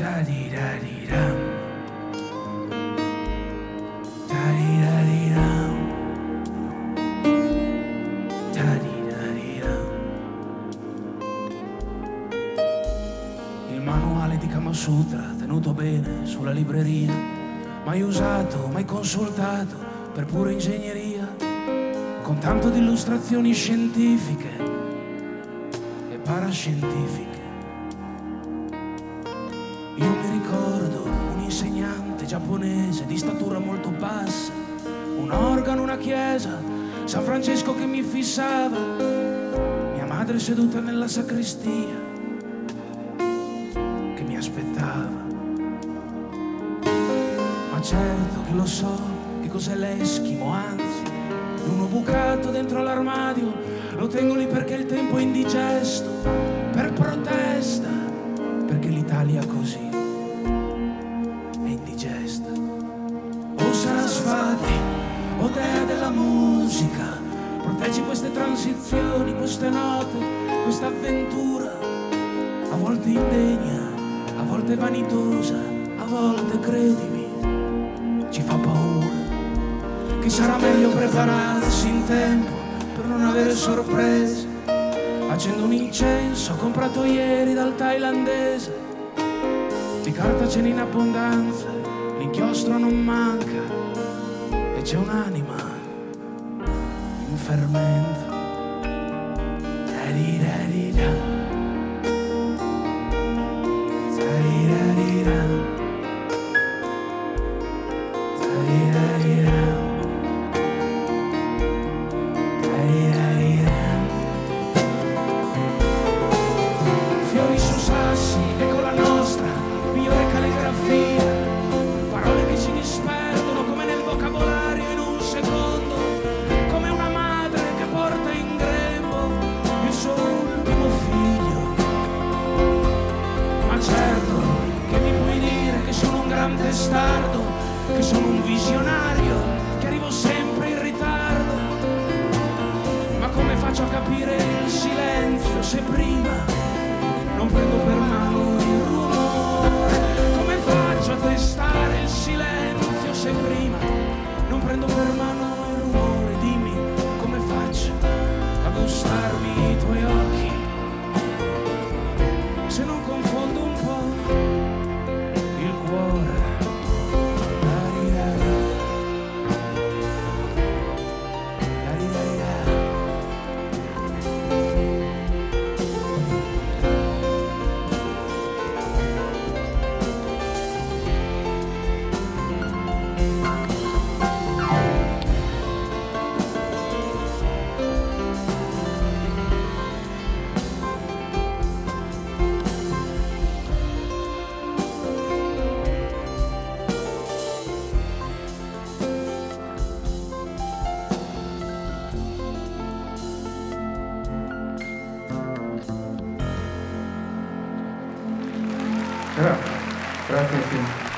Ta-di-da-di-dam. Ta-di-da-di-dam. Ta-di-da-di-dam. Il manuale di Kama Sutra tenuto bene sulla libreria, mai usato, mai consultato per pura ingegneria, con tanto di illustrazioni scientifiche e parascientifiche. Io mi ricordo un insegnante giapponese di statura molto bassa, un organo, una chiesa, San Francesco che mi fissava, mia madre seduta nella sacrestia che mi aspettava. Ma certo che lo so che cos'è l'Eschimo, anzi, l'uno bucato dentro l'armadio, lo tengo lì perché il tempo è indigesto, per protesta, perché l'Italia così è indigesta. O Sarasvati, o dea della musica, proteggi queste transizioni, queste note, questa avventura, a volte indegna, a volte vanitosa, a volte, credimi, ci fa paura, che sarà meglio prepararsi in tempo per non avere sorprese. Accendo un incenso comprato ieri dal thailandese, di carta ce n'è in abbondanza, l'inchiostro non manca e c'è un'anima in fermento. Da-di-da-di-da. Da-di-da-di-da. Da-di-da-di-da. Fiori su sassi, ecco la nostra migliore calligrafia, parole che si disperdono come nel vocabolario in un secondo, come una madre che porta in grembo il suo ultimo figlio. Ma certo che mi puoi dire che sono un gran testardo, che sono un visionario, che arrivo sempre in ritardo. Ma come faccio a capire il silenzio se prima non prendo per mano il rumore? Come faccio a testare il silenzio se prima non prendo per mano il rumore? Dimmi come faccio a gustarmi i tuoi occhi se non confondo un po' il cuore. Grazie, grazie.